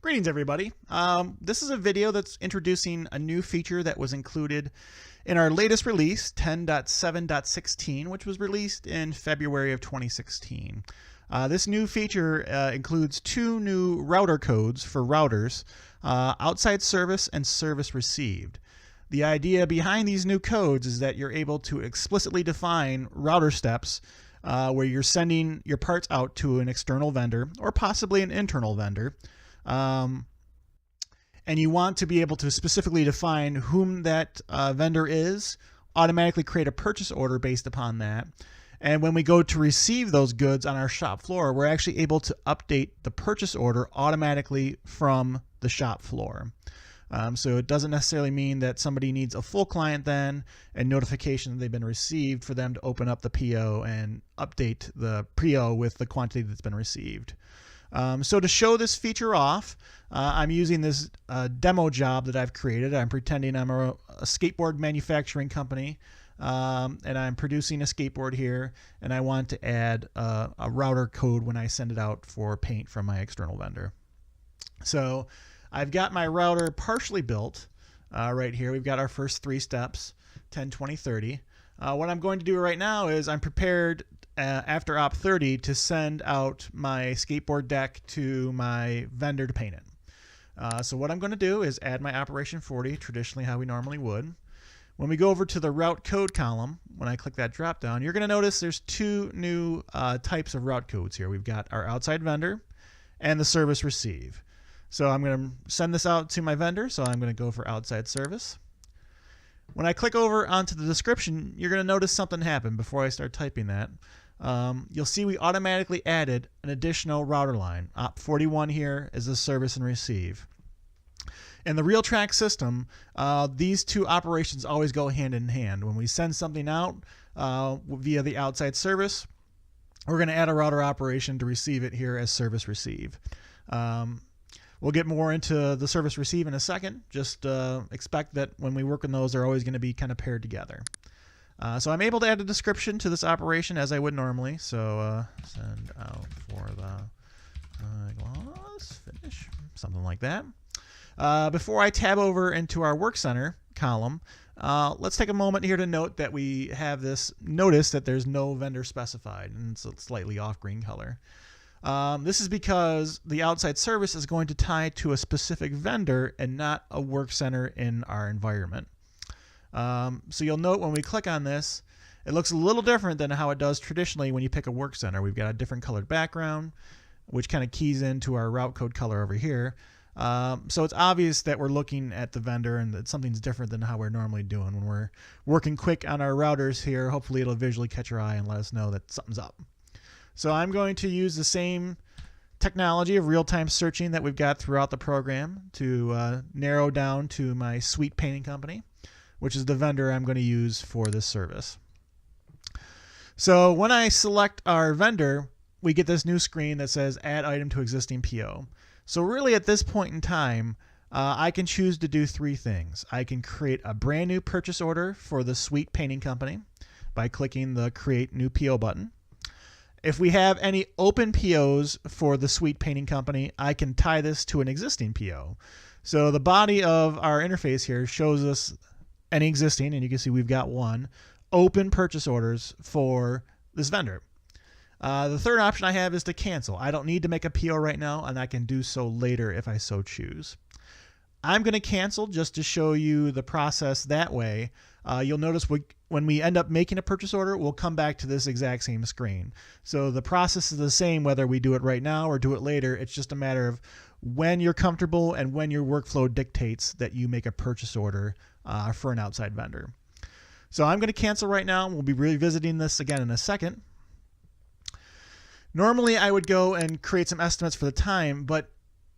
Greetings, everybody. This is a video that's introducing a new feature that was included in our latest release, 10.7.16, which was released in February of 2016. This new feature includes two new router codes for routers, outside service and service received. The idea behind these new codes is that you're able to explicitly define router steps where you're sending your parts out to an external vendor or possibly an internal vendor. And you want to be able to specifically define whom that vendor is, automatically create a purchase order based upon that. And when we go to receive those goods on our shop floor, we're actually able to update the purchase order automatically from the shop floor. So it doesn't necessarily mean that somebody needs a full client then and notification that they've been received for them to open up the PO and update the PO with the quantity that's been received. So to show this feature off, I'm using this demo job that I've created. I'm pretending I'm a skateboard manufacturing company, and I'm producing a skateboard here, and I want to add a router code when I send it out for paint from my external vendor. So I've got my router partially built right here. We've got our first three steps, 10, 20, 30. What I'm going to do right now is I'm prepared after op 30 to send out my skateboard deck to my vendor to paint it. So what I'm going to do is add my operation 40, traditionally how we normally would. When we go over to the route code column, when I click that drop down, you're going to notice there's two new types of route codes here. We've got our outside vendor and the service receive. So I'm going to send this out to my vendor, so I'm going to go for outside service. When I click over onto the description, you're going to notice something happen before I start typing that. You'll see we automatically added an additional router line. Op 41 here is the service and receive. In the Realtrac system, these two operations always go hand in hand. When we send something out via the outside service, we're going to add a router operation to receive it here as service receive. We'll get more into the service receive in a second. Just expect that when we work on those, they're always going to be kind of paired together. So I'm able to add a description to this operation as I would normally. So send out for the gloss finish, something like that. Before I tab over into our work center column, let's take a moment here to note that we have this notice that there's no vendor specified, and it's a slightly off green color. This is because the outside service is going to tie to a specific vendor and not a work center in our environment. So you'll note when we click on this, it looks a little different than how it does traditionally when you pick a work center. We've got a different colored background, which kind of keys into our route code color over here. So it's obvious that we're looking at the vendor and that something's different than how we're normally doing. When we're working quick on our routers here, hopefully it'll visually catch your eye and let us know that something's up. So I'm going to use the same technology of real-time searching that we've got throughout the program to narrow down to my suite painting company, which is the vendor I'm going to use for this service. So when I select our vendor, we get this new screen that says add item to existing PO. So really at this point in time, I can choose to do three things. I can create a brand new purchase order for the suite painting company by clicking the create new PO button. If we have any open POs for the suite painting company, I can tie this to an existing PO. So the body of our interface here shows us any existing, and you can see we've got one, open purchase orders for this vendor. The third option I have is to cancel. I don't need to make a PO right now, and I can do so later if I so choose. I'm going to cancel just to show you the process that way. You'll notice when we end up making a purchase order, we'll come back to this exact same screen. So the process is the same whether we do it right now or do it later. It's just a matter of when you're comfortable and when your workflow dictates that you make a purchase order for an outside vendor. So I'm going to cancel right now. We'll be revisiting this again in a second. Normally I would go and create some estimates for the time, but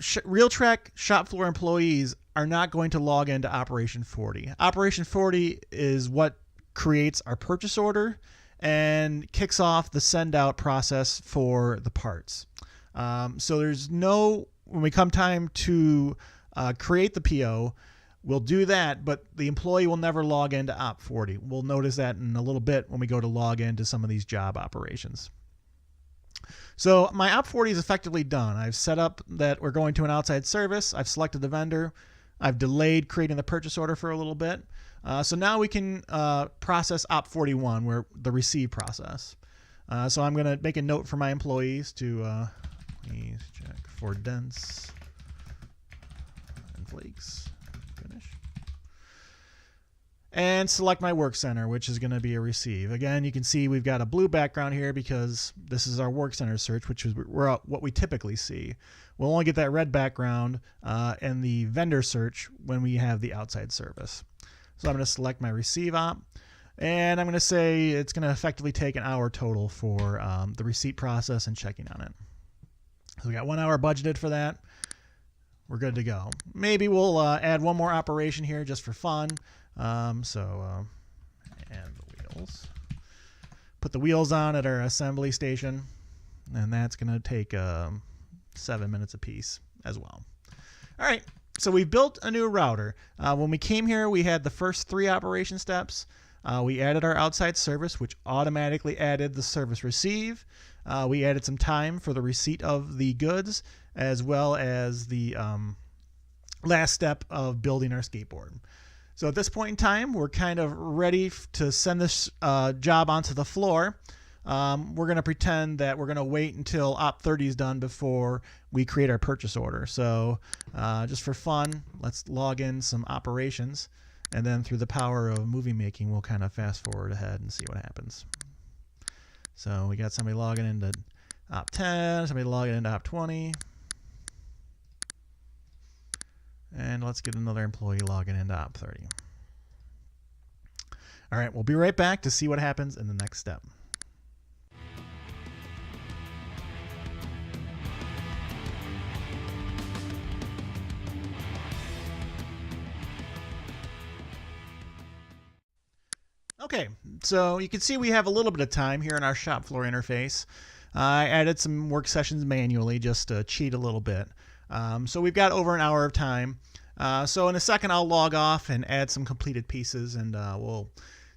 Realtrac shop floor employees are not going to log into Operation 40. Operation 40 is what creates our purchase order and kicks off the send out process for the parts. So there's no, when we come time to create the PO, we'll do that, but the employee will never log into Op 40. We'll notice that in a little bit when we go to log into some of these job operations. So my Op 40 is effectively done. I've set up that we're going to an outside service. I've selected the vendor. I've delayed creating the purchase order for a little bit. So now we can process Op 41, where the receive process. So I'm going to make a note for my employees to please check for dents and flakes. Finish. And select my work center, which is going to be a receive. Again, you can see we've got a blue background here because this is our work center search, which is what we typically see. We'll only get that red background in the vendor search when we have the outside service. So I'm going to select my receive op, and I'm going to say it's going to effectively take an hour total for the receipt process and checking on it. So we got 1 hour budgeted for that. We're good to go. Maybe we'll add one more operation here just for fun. Add the wheels. Put the wheels on at our assembly station, and that's going to take 7 minutes a piece as well. All right, so we built a new router. When we came here, we had the first 3 operation steps. We added our outside service, which automatically added the service receive. We added some time for the receipt of the goods, as well as the last step of building our skateboard. So at this point in time, we're kind of ready to send this job onto the floor. We're going to pretend that we're going to wait until Op 30 is done before we create our purchase order. So just for fun, let's log in some operations, and then through the power of movie making, we'll kind of fast forward ahead and see what happens. So we got somebody logging into Op 10, somebody logging into Op 20. And let's get another employee logging into Op 30. All right, we'll be right back to see what happens in the next step. Okay, so you can see we have a little bit of time here in our shop floor interface. I added some work sessions manually just to cheat a little bit. So we've got over an hour of time. So in a second, I'll log off and add some completed pieces, and we'll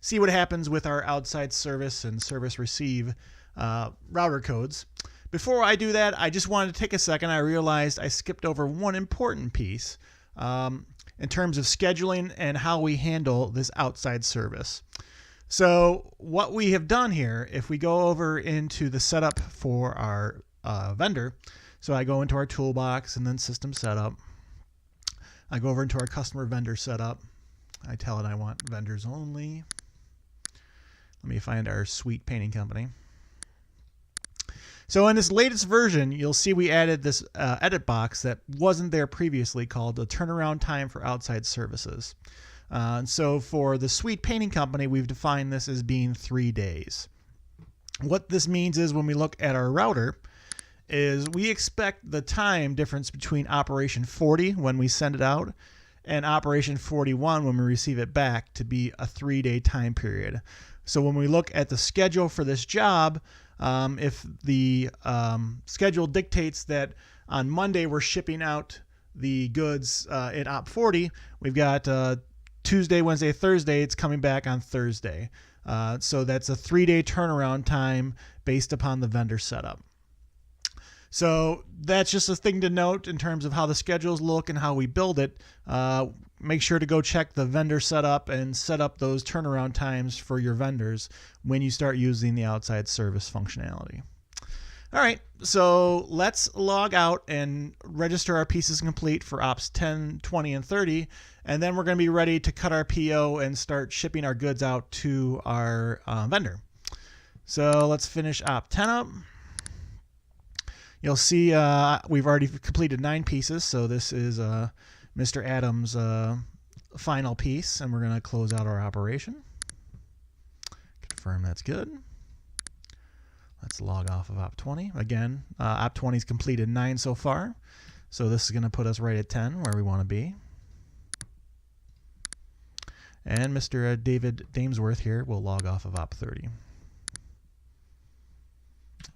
see what happens with our outside service and service receive router codes. Before I do that, I just wanted to take a second. I realized I skipped over one important piece in terms of scheduling and how we handle this outside service. So what we have done here, if we go over into the setup for our vendor, so I go into our toolbox and then system setup. I go over into our customer vendor setup. I tell it I want vendors only. Let me find our suite painting company. So in this latest version, you'll see we added this edit box that wasn't there previously called the turnaround time for outside services. And so for the suite painting company, we've defined this as being 3 days. What this means is when we look at our router, is we expect the time difference between operation 40 when we send it out and operation 41 when we receive it back to be a 3-day time period. So when we look at the schedule for this job, if the schedule dictates that on Monday we're shipping out the goods in Op 40, we've got Tuesday, Wednesday, Thursday, it's coming back on Thursday. So that's a 3-day turnaround time based upon the vendor setup. So that's just a thing to note in terms of how the schedules look and how we build it. Make sure to go check the vendor setup and set up those turnaround times for your vendors when you start using the outside service functionality. All right, so let's log out and register our pieces complete for Ops 10, 20, and 30, and then we're going to be ready to cut our PO and start shipping our goods out to our vendor. So let's finish Op 10 up. You'll see we've already completed 9 pieces, so this is Mr. Adams' final piece, and we're going to close out our operation. Confirm that's good. Let's log off of Op 20. Again, Op 20's completed 9 so far, so this is going to put us right at 10 where we want to be. And Mr. David Damesworth here will log off of Op 30.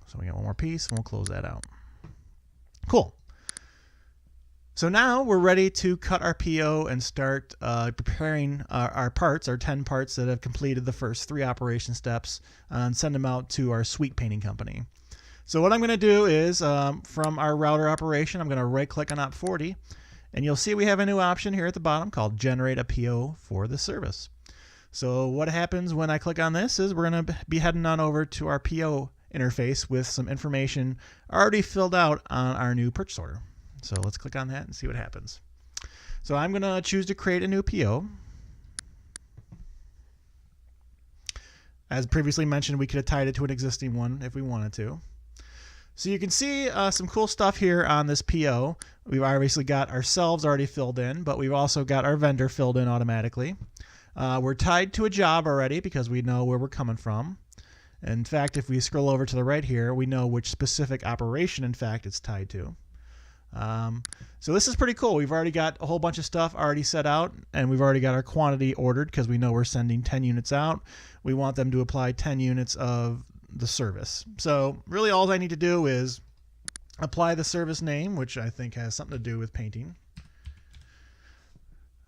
So we got one more piece, and we'll close that out. Cool. So now we're ready to cut our PO and start preparing our parts, our 10 parts that have completed the first 3 operation steps, and send them out to our suite painting company. So what I'm going to do is from our router operation, I'm going to right click on Op40, and you'll see we have a new option here at the bottom called Generate a PO for the service. So what happens when I click on this is we're going to be heading on over to our PO interface with some information already filled out on our new purchase order. So let's click on that and see what happens. So I'm going to choose to create a new PO. As previously mentioned, we could have tied it to an existing one if we wanted to. So you can see some cool stuff here on this PO. We've obviously got ourselves already filled in, but we've also got our vendor filled in automatically. We're tied to a job already because we know where we're coming from. In fact, if we scroll over to the right here, we know which specific operation, in fact, it's tied to. So this is pretty cool. We've already got a whole bunch of stuff already set out, and we've already got our quantity ordered because we know we're sending 10 units out. We want them to apply 10 units of the service. So really all I need to do is apply the service name, which I think has something to do with painting.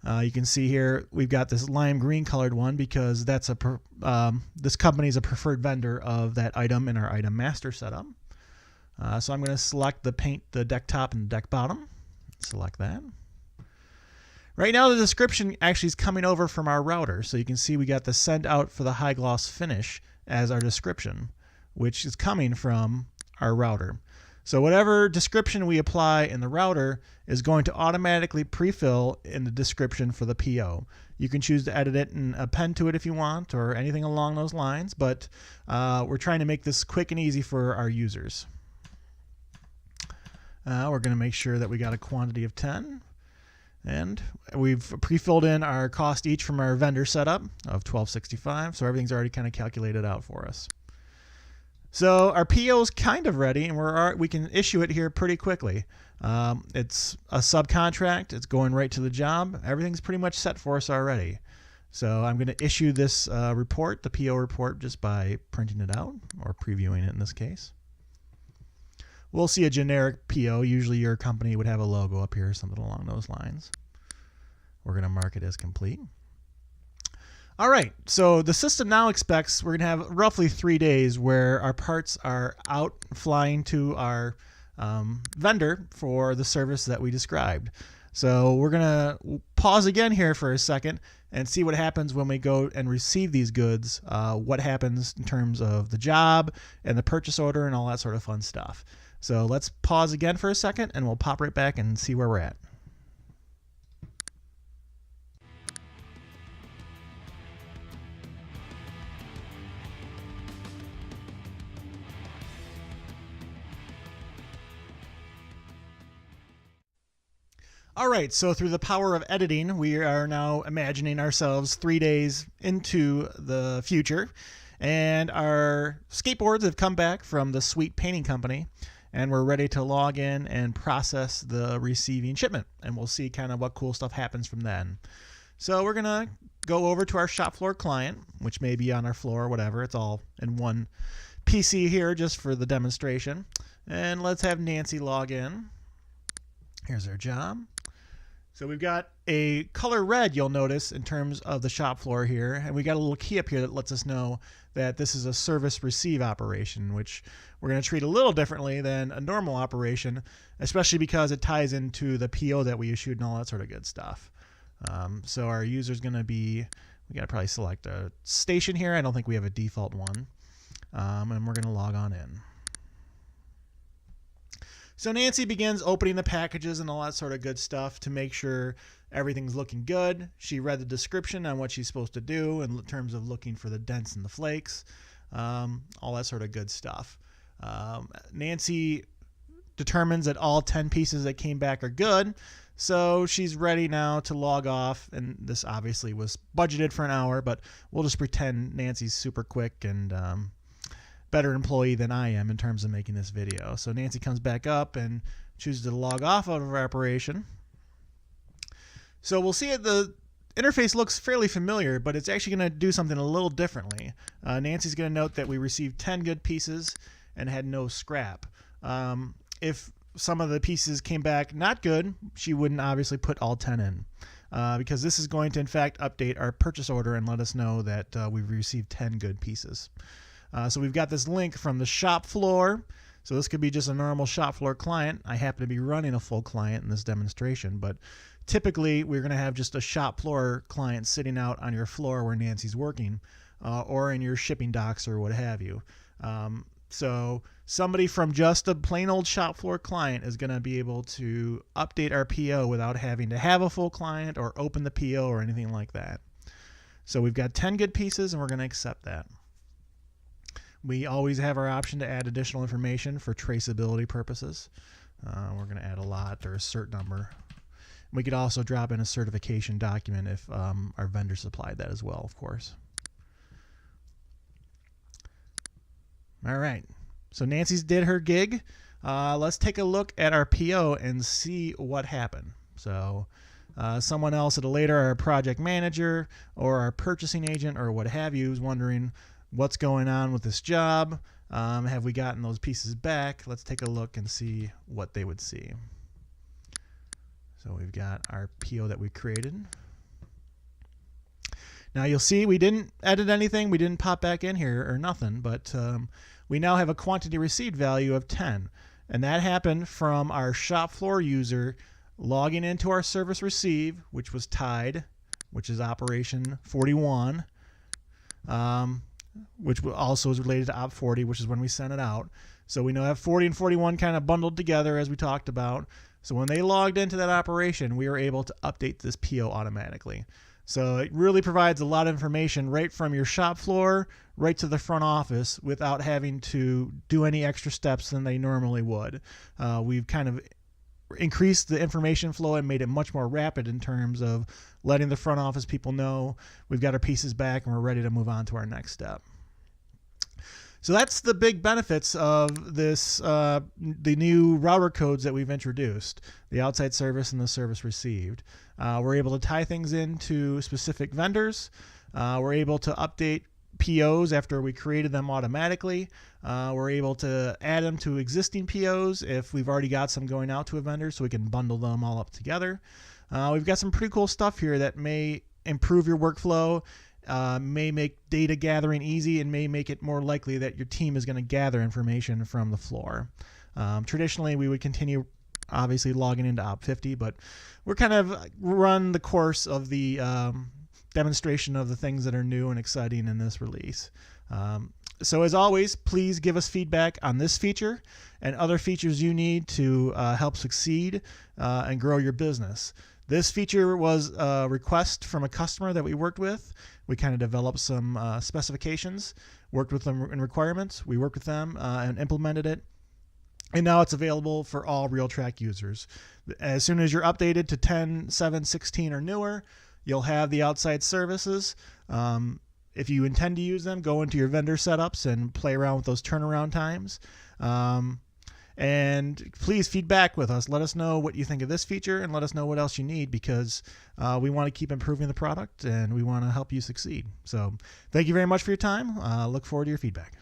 You can see here we've got this lime green colored one because that's this company is a preferred vendor of that item in our item master setup. So I'm going to select the paint the deck top and the deck bottom. Select that. Right now the description actually is coming over from our router. So you can see we got the send out for the high gloss finish as our description, which is coming from our router. So whatever description we apply in the router is going to automatically pre-fill in the description for the PO. You can choose to edit it and append to it if you want or anything along those lines, but we're trying to make this quick and easy for our users. We're going to make sure that we got a quantity of 10. And we've pre-filled in our cost each from our vendor setup of $12.65, so everything's already kind of calculated out for us. So our PO is kind of ready, and we can issue it here pretty quickly. It's a subcontract. It's going right to the job. Everything's pretty much set for us already. So I'm going to issue this report, the PO report, just by printing it out or previewing it in this case. We'll see a generic PO. Usually your company would have a logo up here, something along those lines. We're going to mark it as complete. All right, so the system now expects we're going to have roughly 3 days where our parts are out flying to our vendor for the service that we described. So we're going to pause again here for a second and see what happens when we go and receive these goods, what happens in terms of the job and the purchase order and all that sort of fun stuff. So let's pause again for a second and we'll pop right back and see where we're at. All right, so through the power of editing, we are now imagining ourselves 3 days into the future, and our skateboards have come back from the Sweet Painting Company, and we're ready to log in and process the receiving shipment, and we'll see kind of what cool stuff happens from then. So we're gonna go over to our shop floor client, which may be on our floor or whatever. It's all in one PC here just for the demonstration, and let's have Nancy log in. Here's our job. So we've got a color red, you'll notice, in terms of the shop floor here, and we got a little key up here that lets us know that this is a service receive operation, which we're going to treat a little differently than a normal operation, especially because it ties into the PO that we issued and all that sort of good stuff. So our user's going to be, we got to probably select a station here. I don't think we have a default one, and we're going to log on in. So Nancy begins opening the packages and all that sort of good stuff to make sure everything's looking good. She read the description on what she's supposed to do in terms of looking for the dents and the flakes, all that sort of good stuff. Nancy determines that all 10 pieces that came back are good, so she's ready now to log off, and this obviously was budgeted for an hour, but we'll just pretend Nancy's super quick and better employee than I am in terms of making this video. So Nancy comes back up and chooses to log off out of our operation. So we'll see the interface looks fairly familiar, but it's actually going to do something a little differently. Nancy's going to note that we received 10 good pieces and had no scrap. If some of the pieces came back not good, she wouldn't obviously put all 10 in. Because this is going to in fact update our purchase order and let us know that we've received 10 good pieces. So we've got this link from the shop floor So this could be just a normal shop floor client. I happen to be running a full client in this demonstration, but typically we're going to have just a shop floor client sitting out on your floor where Nancy's working, or in your shipping docks or what have you. So somebody from just a plain old shop floor client is going to be able to update our PO without having to have a full client or open the PO or anything like that. So we've got 10 good pieces, and we're going to accept that. We always have our option to add additional information for traceability purposes. We're going to add a lot or a cert number. We could also drop in a certification document if our vendor supplied that as well, of course. All right, so Nancy's did her gig. Let's take a look at our PO and see what happened. So someone else at a later, our project manager or our purchasing agent or what have you, is wondering what's going on with this job. Have we gotten those pieces back? Let's take a look and see what they would see. So we've got our PO that we created. Now you'll see we didn't edit anything. We didn't pop back in here or nothing, but we now have a quantity received value of 10. And that happened from our shop floor user logging into our service receive, which was tied, which is operation 41, which also is related to op 40, which is when we sent it out. So we now have 40 and 41 kind of bundled together as we talked about. So when they logged into that operation, we were able to update this PO automatically. So it really provides a lot of information right from your shop floor right to the front office without having to do any extra steps than they normally would. We've kind of increased the information flow and made it much more rapid in terms of letting the front office people know we've got our pieces back and we're ready to move on to our next step. So that's the big benefits of this, the new router codes that we've introduced, the outside service and the service received. We're able to tie things into specific vendors. We're able to update POs after we created them automatically. We're able to add them to existing POs if we've already got some going out to a vendor, so we can bundle them all up together. We've got some pretty cool stuff here that may improve your workflow, may make data gathering easy, and may make it more likely that your team is going to gather information from the floor. Traditionally, we would continue obviously logging into op 50, but we're kind of run the course of the demonstration of the things that are new and exciting in this release. So as always, please give us feedback on this feature and other features you need to help succeed and grow your business. This feature was a request from a customer that we worked with. We kind of developed some specifications, worked with them in requirements. We worked with them and implemented it. And now it's available for all Realtrac users. As soon as you're updated to 10.7.16 or newer, you'll have the outside services. If you intend to use them, go into your vendor setups and play around with those turnaround times. And please feedback with us. Let us know what you think of this feature and let us know what else you need, because we want to keep improving the product and we want to help you succeed. So thank you very much for your time. Look forward to your feedback.